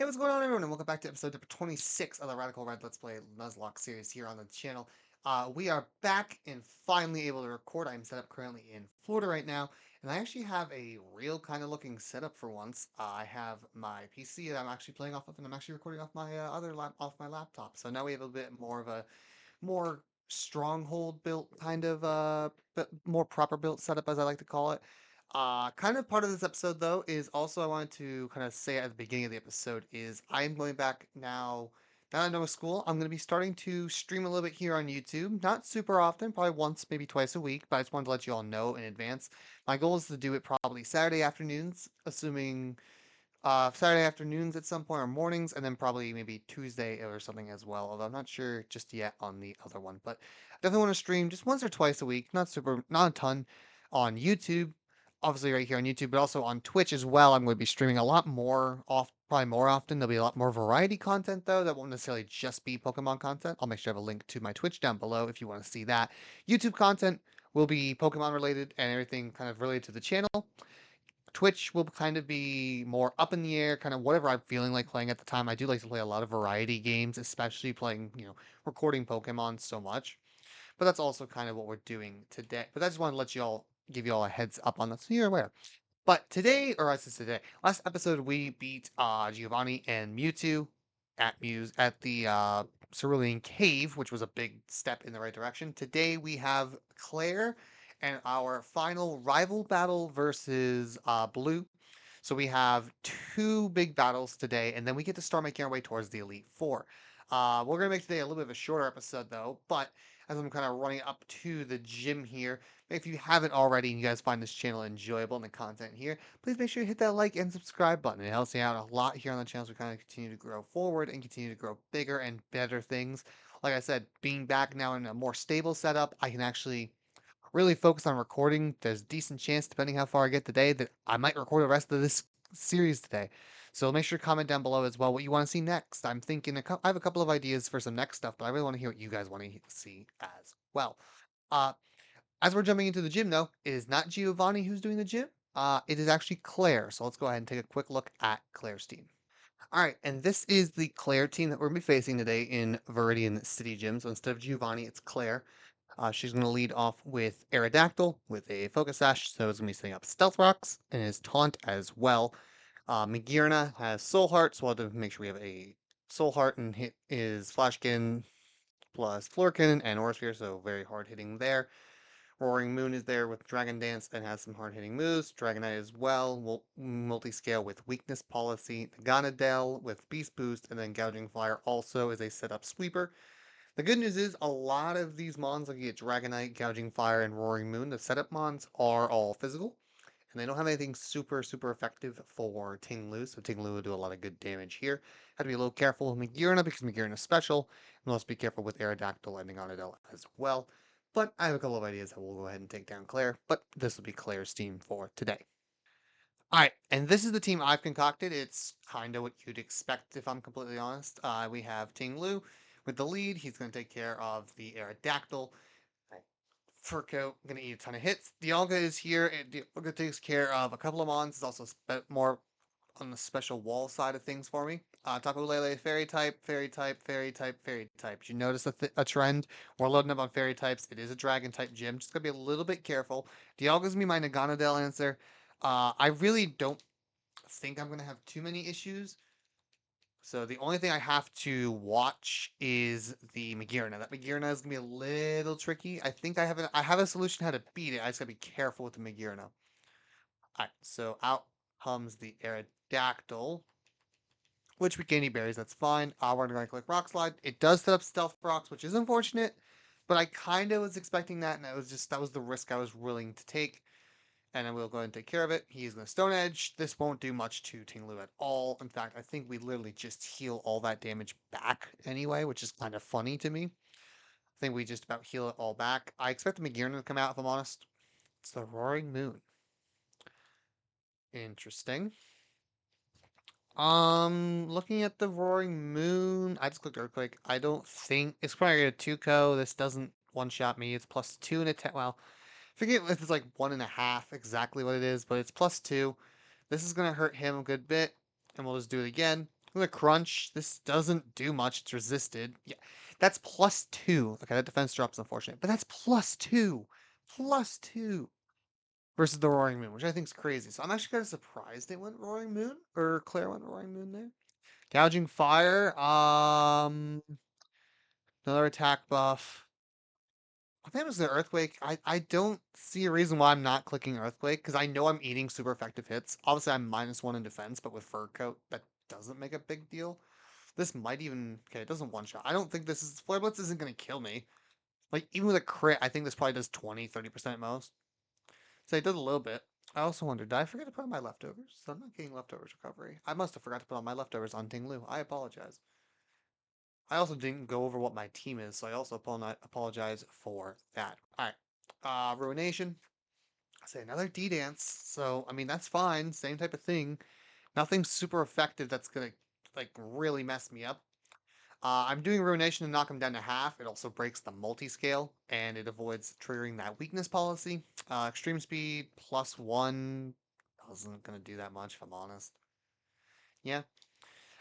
Hey, what's going on, everyone, and welcome back to episode number 26 of the Radical Red Let's Play Nuzlocke series here on the channel. We are back and finally able to record. I'm set up currently in Florida right now, and I actually have a real kind of looking setup for once. I have my PC that I'm actually playing off of, and I'm actually recording off my off my laptop. So now we have a bit more of a more stronghold built kind of but more proper built setup, as I like to call it. Kind of part of this episode though is also I wanted to kind of say at the beginning of the episode is I am going back now. Now that I'm done with school, I'm going to be starting to stream a little bit here on YouTube. Not super often, probably once, maybe twice a week, but I just wanted to let you all know in advance. My goal is to do it probably Saturday afternoons, assuming Saturday afternoons at some point or mornings, and then probably maybe Tuesday or something as well. Although I'm not sure just yet on the other one, but I definitely want to stream just once or twice a week, not a ton, on YouTube. Obviously, right here on YouTube, but also on Twitch as well. I'm going to be streaming a lot more off, probably more often. There'll be a lot more variety content though. That won't necessarily just be Pokemon content. I'll make sure I have a link to my Twitch down below if you want to see that. YouTube content will be Pokemon related and everything kind of related to the channel. Twitch will kind of be more up in the air, kind of whatever I'm feeling like playing at the time. I do like to play a lot of variety games, especially playing, recording Pokemon so much. But that's also kind of what we're doing today. But I just want to give you all a heads up on this so you're aware. But today, or I said today, last episode we beat Giovanni and Mewtwo at the Cerulean Cave, which was a big step in the right direction. Today we have Claire and our final rival battle versus Blue. So we have two big battles today, and then we get to start making our way towards the Elite Four. We're gonna make today a little bit of a shorter episode though, but as I'm kind of running up to the gym here, if you haven't already and you guys find this channel enjoyable and the content here, please make sure you hit that like and subscribe button. It helps me out a lot here on the channel as we kind of continue to grow forward and continue to grow bigger and better things. Like I said, being back now in a more stable setup, I can actually really focus on recording. There's a decent chance, depending how far I get today, that I might record the rest of this series today. So make sure to comment down below as well what you want to see next. I'm thinking I have a couple of ideas for some next stuff, but I really want to hear what you guys want to see as well. Uh, as we're jumping into the gym, though, it is not Giovanni who's doing the gym. It is actually Claire. So let's go ahead and take a quick look at Claire's team. All right, and this is the Claire team that we're going to be facing today in Viridian City Gym. So instead of Giovanni, it's Claire. She's going to lead off with Aerodactyl with a Focus Sash, so it's going to be setting up Stealth Rocks and his Taunt as well. Magearna has Soul Heart, so we'll have to make sure we have a Soul Heart and hit is Flashkin plus Flurkin and Aura Sphere, so very hard hitting there. Roaring Moon is there with Dragon Dance and has some hard hitting moves. Dragonite as well, multi-scale with Weakness Policy. Ganadel with Beast Boost, and then Gouging Fire also is a setup sweeper. The good news is a lot of these mons, like you get Dragonite, Gouging Fire, and Roaring Moon, the setup mons are all physical, and they don't have anything super, super effective for Ting Lu, so Ting Lu will do a lot of good damage here. Have to be a little careful with Magearna because Magearna is special, and let's be careful with Aerodactyl and Ganadel as well. But I have a couple of ideas that we'll go ahead and take down Claire, but this will be Claire's team for today. Alright, and this is the team I've concocted. It's kind of what you'd expect, if I'm completely honest. We have Ting Lu with the lead. He's going to take care of the Aerodactyl. Furco going to eat a ton of hits. Dialga is here, and Dialga takes care of a couple of mons. It's also more on the special wall side of things for me. Tapu Lele, Fairy type, Fairy type, Fairy type, Fairy type. Did you notice a trend? We're loading up on Fairy types. It is a Dragon type gym. Just gotta be a little bit careful. Dialga's gonna be my Naganadel answer. I really don't think I'm gonna have too many issues. So the only thing I have to watch is the Magearna. That Magearna is gonna be a little tricky. I think I have a solution how to beat it. I just gotta be careful with the Magearna. Alright, so out comes the Aerodactyl, which we gain berries. That's fine. We're gonna click Rock Slide. It does set up Stealth Rocks, which is unfortunate, but I kind of was expecting that, and that was the risk I was willing to take. And then we'll go ahead and take care of it. He's going to Stone Edge. This won't do much to Ting Lu at all. In fact, I think we literally just heal all that damage back anyway, which is kind of funny to me. I think we just about heal it all back. I expect the Magearna to come out, if I'm honest. It's the Roaring Moon. Interesting. Looking at the Roaring Moon, I just clicked Earthquake. I don't think it's probably a 2-co. This doesn't one-shot me. It's +2 and a 10. Well, forget if it's like 1.5 exactly what it is, but it's +2. This is gonna hurt him a good bit, and we'll just do it again. The crunch, this doesn't do much. It's resisted. Yeah, that's +2. Okay, that defense drop's unfortunate, but that's +2. +2 versus the Roaring Moon, which I think is crazy. So I'm actually kind of surprised they went Roaring Moon, or Claire went Roaring Moon there. Gouging Fire, another attack buff. I think it was the Earthquake. I don't see a reason why I'm not clicking Earthquake, because I know I'm eating super effective hits. Obviously, I'm -1 in defense, but with Fur Coat, that doesn't make a big deal. This might even... Okay, it doesn't one-shot. I don't think this is... Flare Blitz isn't going to kill me. Like, even with a crit, I think this probably does 20, 30% at most. So it does a little bit. I also wonder, did I forget to put on my leftovers? So I'm not getting leftovers recovery. I must have forgot to put on my leftovers on Ting Lu. I apologize. I also didn't go over what my team is, so I also apologize for that. Alright. Ruination. I say another D-Dance. So, I mean, that's fine. Same type of thing. Nothing super effective that's gonna, like, really mess me up. I'm doing Ruination to knock him down to half. It also breaks the multi-scale, and it avoids triggering that weakness policy. Extreme Speed +1 isn't going to do that much, if I'm honest. Yeah.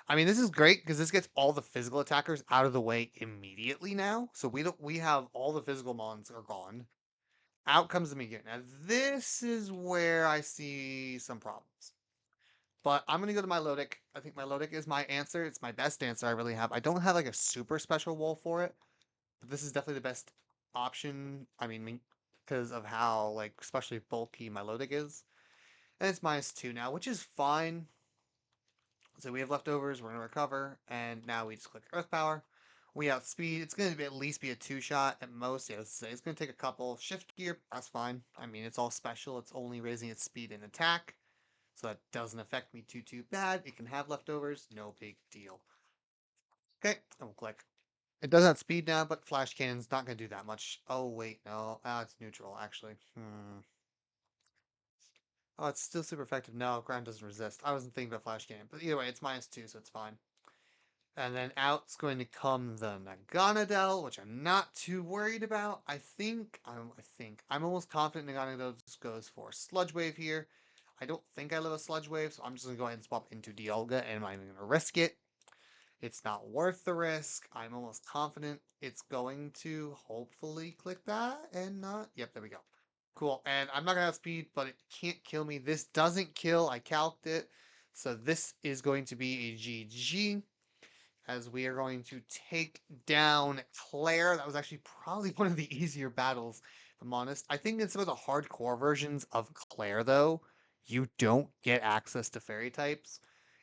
I mean, this is great, because this gets all the physical attackers out of the way immediately now. So we have all the physical mons are gone. Out comes the Meteor. Now, this is where I see some problems. But I'm gonna go to my Lodic. I think my Lodic is my answer. It's my best answer I really have. I don't have like a super special wall for it, but this is definitely the best option. I mean, because of how like especially bulky my Lodic is. And it's -2 now, which is fine. So we have leftovers, we're gonna recover, and now we just click Earth Power. We outspeed. It's gonna be at least be a 2-shot at most. Yeah, let's say it's gonna take a couple. Shift gear, that's fine. I mean, it's all special. It's only raising its speed and attack. So that doesn't affect me too bad. It can have leftovers, no big deal. Okay, and we'll click. It does have speed now, but flash cannon's not going to do that much. Oh, wait, no. It's neutral, actually. Oh, it's still super effective. No, ground doesn't resist. I wasn't thinking about flash cannon. But either way, it's -2, so it's fine. And then out's going to come the Naganadel, which I'm not too worried about. I'm almost confident Naganadel just goes for Sludge Wave here. I don't think I live a Sludge Wave, so I'm just going to go ahead and swap into Dialga, and I'm going to risk it. It's not worth the risk. I'm almost confident it's going to hopefully click that and not. Yep, there we go. Cool. And I'm not going to have speed, but it can't kill me. This doesn't kill. I calced it. So this is going to be a GG, as we are going to take down Claire. That was actually probably one of the easier battles, if I'm honest. I think in some of the hardcore versions of Claire, though, you don't get access to fairy types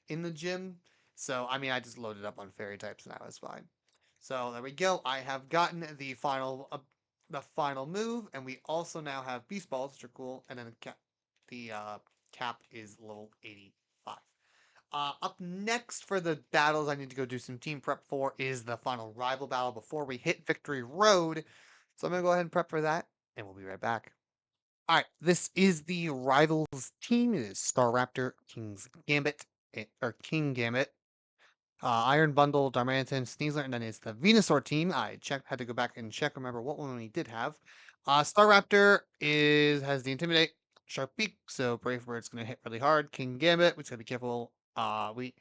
in the gym. So, I mean, I just loaded up on fairy types and that was fine. So there we go. I have gotten the final move, and we also now have beast balls, which are cool. And then the cap is level 85. Up next for the battles I need to go do some team prep for is the final rival battle before we hit Victory Road. So I'm going to go ahead and prep for that, and we'll be right back. All right, this is the rivals team. It is Star Raptor, King's Gambit, or King Gambit, Iron Bundle, Darmanitan, Sneasler, and then it's the Venusaur team. Had to go back and check, remember what one we did have. Star Raptor has the Intimidate, Sharp Beak, so Brave Bird's going to hit really hard. King Gambit, we just got to be careful. We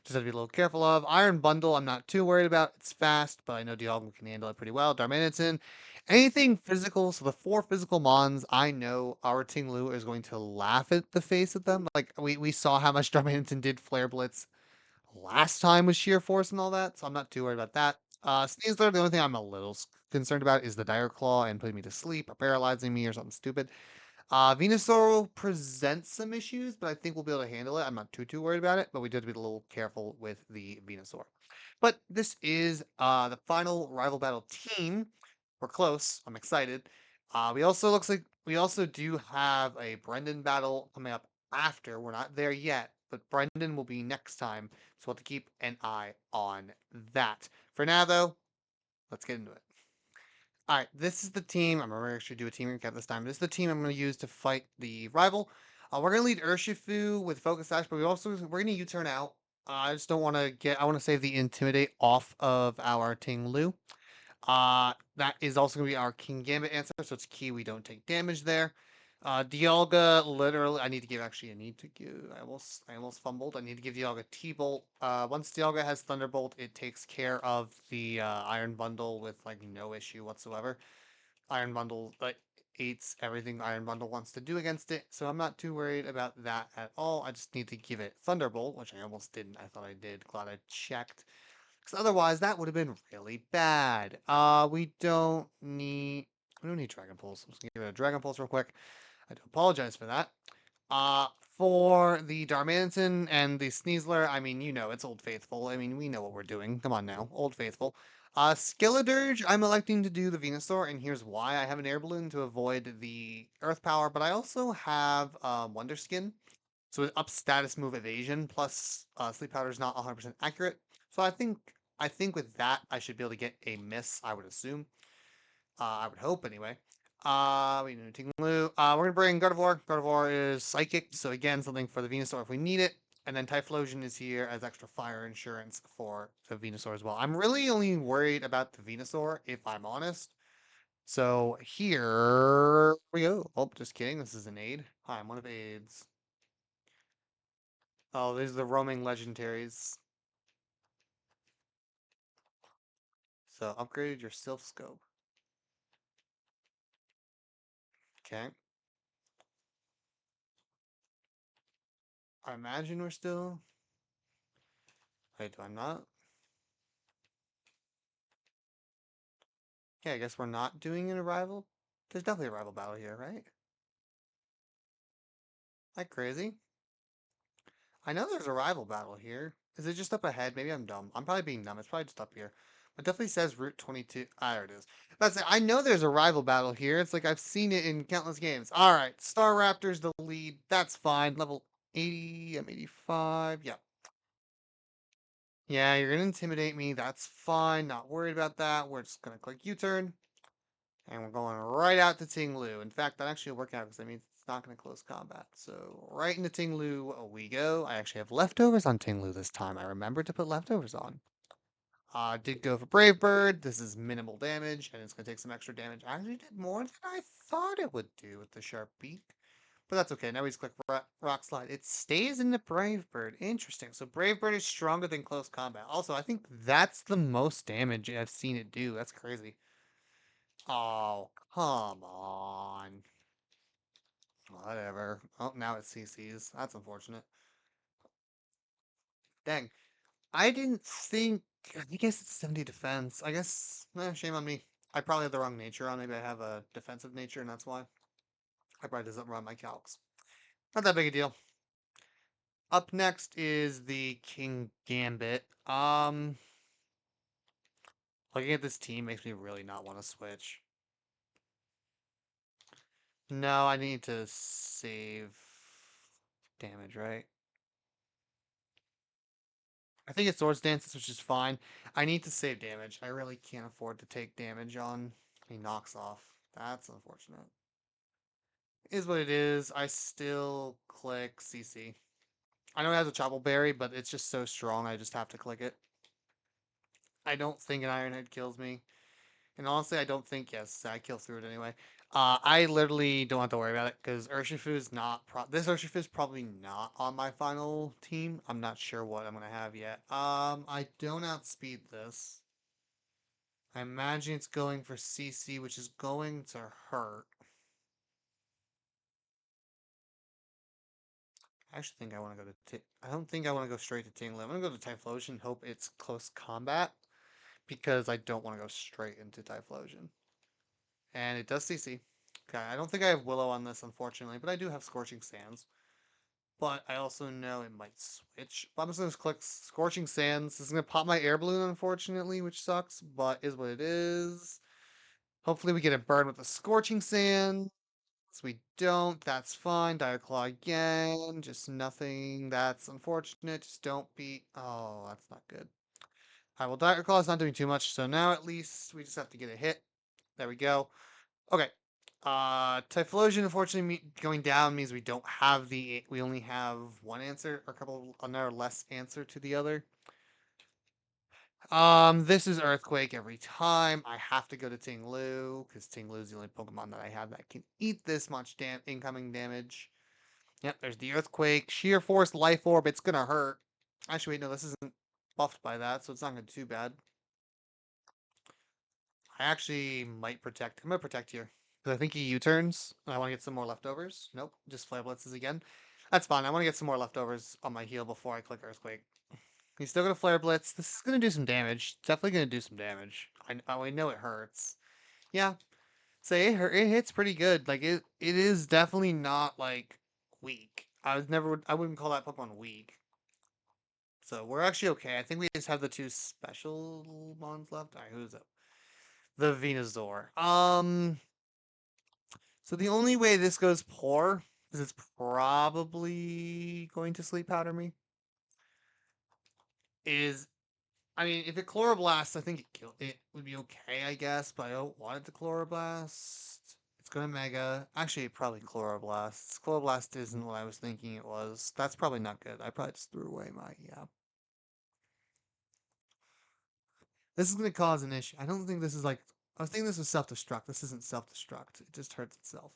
just have to be a little careful of. Iron Bundle, I'm not too worried about. It's fast, but I know Dialga can handle it pretty well. Darmanitan, anything physical, so the 4 physical Mons, I know our Ting Lu is going to laugh at the face of them. Like, we saw how much Darmanitan did Flare Blitz last time with sheer force and all that, so I'm not too worried about that. Sneasler, the only thing I'm a little concerned about is the Dire Claw and putting me to sleep or paralyzing me or something stupid. Venusaur presents some issues, but I think we'll be able to handle it. I'm not too worried about it, but we did have to be a little careful with the Venusaur. But this is the final rival battle team. We're close. I'm excited. We also do have a Brendan battle coming up after. We're not there yet, but Brendan will be next time, so we'll have to keep an eye on that. For now, though, let's get into it. All right, this is the team. I'm going to actually do a team recap this time. This is the team I'm going to use to fight the rival. We're going to lead Urshifu with Focus Sash, but we're going to U-turn out. I just don't want to get. I want to save the Intimidate off of our Ting Lu. That is also going to be our King Gambit answer, so it's key we don't take damage there. Dialga, literally, I need to give, I almost fumbled. I need to give Dialga T-Bolt. Once Dialga has Thunderbolt, it takes care of the, Iron Bundle with, like, no issue whatsoever. Iron Bundle, like, eats everything Iron Bundle wants to do against it, so I'm not too worried about that at all. I just need to give it Thunderbolt, which I almost didn't. I thought I did. Glad I checked. Because otherwise, that would have been really bad. We don't need Dragon Pulse. I'm just gonna give it a Dragon Pulse real quick. I do apologize for that. Uh, for the Darmanitan and the Sneasler, I mean, it's Old Faithful. I mean, we know what we're doing. Come on now, Old Faithful. Skilledirge, I'm electing to do the Venusaur, and here's why. I have an Air Balloon to avoid the Earth Power, but I also have Wonder Skin, so it ups status move evasion, plus Sleep Powder is not 100% accurate. So I think with that, I should be able to get a miss, I would assume. I would hope anyway. We need Tinglu. We're gonna bring Gardevoir. Gardevoir is psychic, so again, something for the Venusaur if we need it. And then Typhlosion is here as extra fire insurance for the Venusaur as well. I'm really only worried about the Venusaur, if I'm honest. So here we go. Oh, just kidding. This is an aid. Hi, I'm one of aids. Oh, these are the roaming legendaries. So upgraded your Sylph Scope. Okay. I imagine we're still. Wait, do I not? Yeah, I guess we're not doing an arrival. There's definitely a rival battle here, right? Like crazy. I know there's a rival battle here. Is it just up ahead? Maybe I'm dumb. I'm probably being dumb. It's probably just up here. It definitely says Route 22. Ah, there it is. That's it. I know there's a rival battle here. It's like I've seen it in countless games. All right, Star Raptor's the lead. That's fine. Level 80. I'm 85. Yep. Yeah, you're gonna intimidate me. That's fine. Not worried about that. We're just gonna click U-turn. And we're going right out to Ting-Lu. In fact, that actually will work out because that means it's not going to close combat. So right into Ting-Lu we go. I actually have leftovers on Ting-Lu this time. I remembered to put leftovers on. Did go for Brave Bird. This is minimal damage, and it's going to take some extra damage. Actually did more than I thought it would do with the sharp beak. But that's okay. Now we just click Rock Slide. It stays in the Brave Bird. Interesting. So Brave Bird is stronger than close combat. Also, I think that's the most damage I've seen it do. That's crazy. Oh, come on. Whatever. Oh, now it CCs. That's unfortunate. Dang. I didn't think. I guess it's 70 defense. I guess. Shame on me. I probably have the wrong nature on. Maybe I have a defensive nature, and that's why. I probably doesn't run my calcs. Not that big a deal. Up next is the King Gambit. Looking at this team makes me really not want to switch. No, I need to save damage, right? I think it's Swords Dances, which is fine. I need to save damage. I really can't afford to take damage on. He knocks off. That's unfortunate. Is what it is. I still click CC. I know it has a Chopple Berry, but it's just so strong. I just have to click it. I don't think an Iron Head kills me. And honestly, I don't think, yes, I kill through it anyway. I literally don't have to worry about it because Urshifu is not, this Urshifu is probably not on my final team. I'm not sure what I'm going to have yet. I don't outspeed this. I imagine it's going for CC, which is going to hurt. I actually think I want to go to, I don't think I want to go straight to Tinglu. I'm going to go to Typhlosion, hope it's close combat because I don't want to go straight into Typhlosion. And it does CC. Okay, I don't think I have Willow on this, unfortunately, but I do have Scorching Sands. But I also know it might switch. But I'm just going to click Scorching Sands. This is going to pop my air balloon, unfortunately, which sucks, but is what it is. Hopefully we get a burn with the Scorching Sands. We don't. That's fine. Dire Claw again. Just nothing. That's unfortunate. Just don't beat. Oh, that's not good. All right, well, Dire Claw is not doing too much, so now at least we just have to get a hit. There we go. Okay. Typhlosion, unfortunately, going down means we don't have we only have one answer, or a couple, another less answer to the other. This is Earthquake every time. I have to go to Ting-Lu, because Ting-Lu is the only Pokemon that I have that can eat this much incoming damage. Yep, there's the Earthquake. Sheer Force, Life Orb, it's gonna hurt. Actually, wait, no, this isn't buffed by that, so it's not gonna be too bad. I actually might protect. I'm gonna protect here. Because I think he U-turns, and I want to get some more leftovers. Nope, just Flare Blitzes again. That's fine. I want to get some more leftovers on my heal before I click Earthquake. He's still gonna Flare Blitz. This is gonna do some damage. Definitely gonna do some damage. I know it hurts. Yeah, say it hits pretty good. Like it is definitely not like weak. I wouldn't call that Pokemon weak. So we're actually okay. I think we just have the two special ones left. All right, who's up? The Venusaur. So the only way this goes poor is it's probably going to sleep powder me. Is I mean, if it chloroblast, I think it would be okay, I guess, but I don't want it to chloroblast. It's gonna mega. Actually, probably chloroblast. Chloroblast isn't what I was thinking it was. That's probably not good. I probably just threw away my yeah. This is gonna cause an issue. I don't think this is like. I was thinking this was self destruct. This isn't self destruct. It just hurts itself.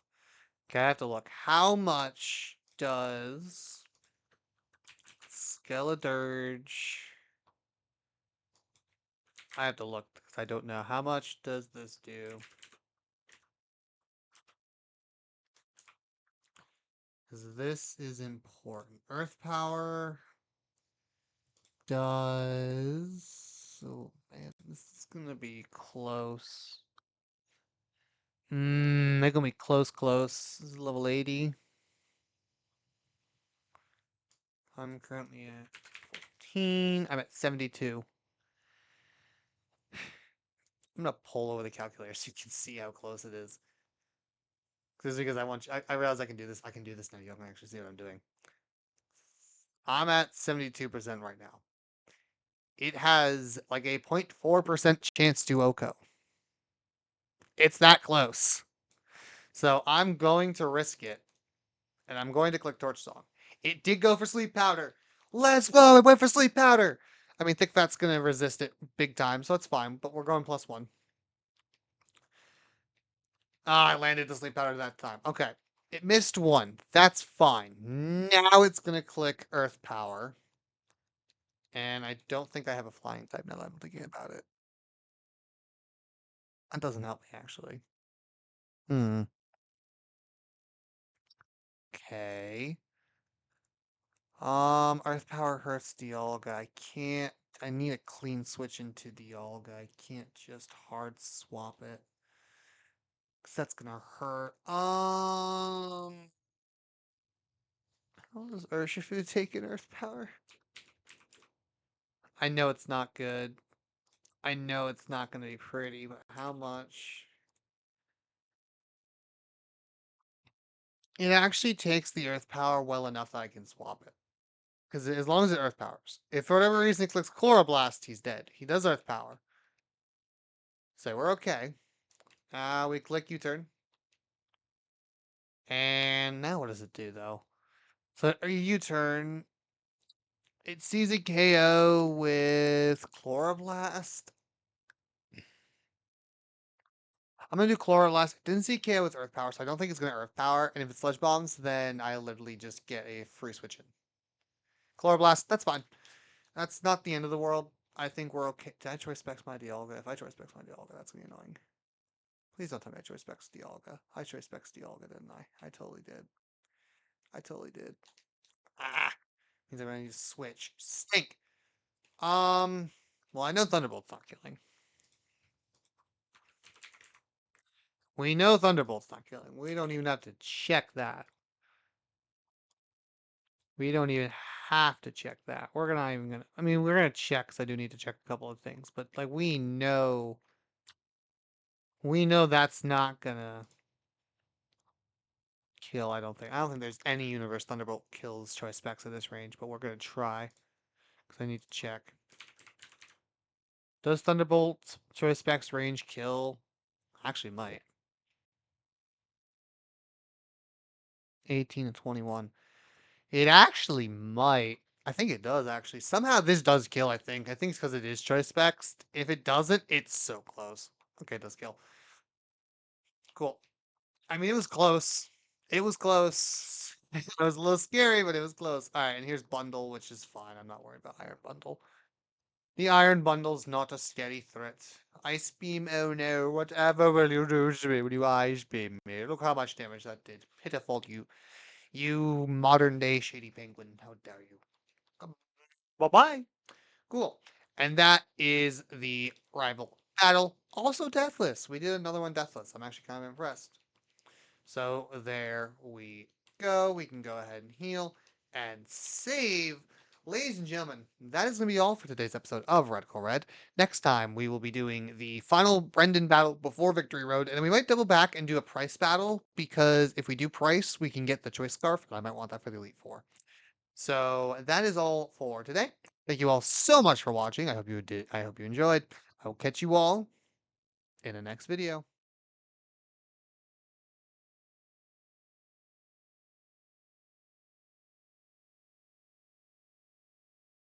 Okay, I have to look. How much does Skeledirge? I have to look because I don't know. How much does this do? Because this is important. Earth power does. Oh man, this is gonna be close. They're gonna be close. This is level 80. I'm currently at 14. I'm at 72. I'm gonna pull over the calculator so you can see how close it is. Just because I want you, I realize I can do this. I can do this now. You can actually see what I'm doing. I'm at 72% right now. It has like a 0.4% chance to OHKO. It's that close. So I'm going to risk it. And I'm going to click Torch Song. It did go for Sleep Powder. Let's go. It went for Sleep Powder. I mean, Thick Fat's going to resist it big time, so it's fine. But we're going +1. Ah, I landed the Sleep Powder that time. Okay. It missed one. That's fine. Now it's going to click Earth Power. And I don't think I have a flying type now that I'm thinking about it. That doesn't help me, actually. Hmm. Okay. Earth Power hurts Dialga. I can't. I need a clean switch into Dialga. I can't just hard swap it. Cause that's gonna hurt. How does Urshifu take an Earth Power? I know it's not good. I know it's not gonna be pretty, but how much? It actually takes the Earth Power well enough that I can swap it. Because as long as it Earth Powers. If for whatever reason it clicks Chloroblast, he's dead. He does Earth Power. So we're okay. We click U-turn. And now what does it do, though? So a U-turn. It sees a KO with Chloroblast. I'm going to do Chloroblast. It didn't see KO with Earth Power, so I don't think it's going to Earth Power. And if it's Sludge Bombs, then I literally just get a free switch in. Chloroblast, that's fine. That's not the end of the world. I think we're okay. Did I choice specs my Dialga? If I choice specs my Dialga, that's going to be annoying. Please don't tell me I choice specs Dialga. I choice specs Dialga, didn't I? I totally did. I totally did. Ah! Means I'm going to need to switch. Stink! Well, I know Thunderbolt's not killing. We know Thunderbolt's not killing. We don't even have to check that. We don't even have to check that. We're not even gonna. I mean, we're gonna check because I do need to check a couple of things, but like we know that's not gonna kill. I don't think. I don't think there's any universe Thunderbolt kills choice specs at this range, but we're gonna try because I need to check. Does Thunderbolt choice specs range kill? Actually, might. 18 to 21. It actually might. I think it does actually. Somehow this does kill, I think. I think it's because it is choice specs. If it doesn't, it's so close. Okay, it does kill. Cool. I mean, it was close. It was close. It was a little scary, but it was close. All right, and here's bundle, which is fine. I'm not worried about iron bundle. The iron bundle's not a scary threat. Ice beam, oh no, whatever will you do to me when you ice beam me? Look how much damage that did. Pitiful, you modern day shady penguin. How dare you? Bye bye. Cool. And that is the rival battle. Also deathless. We did another one deathless. I'm actually kind of impressed. So there we go. We can go ahead and heal and save. Ladies and gentlemen, that is going to be all for today's episode of Radical Red. Next time, we will be doing the final Brendan battle before Victory Road, and then we might double back and do a price battle, because if we do price, we can get the choice scarf, and I might want that for the Elite Four. So that is all for today. Thank you all so much for watching. I hope you did. I hope you enjoyed. I will catch you all in the next video.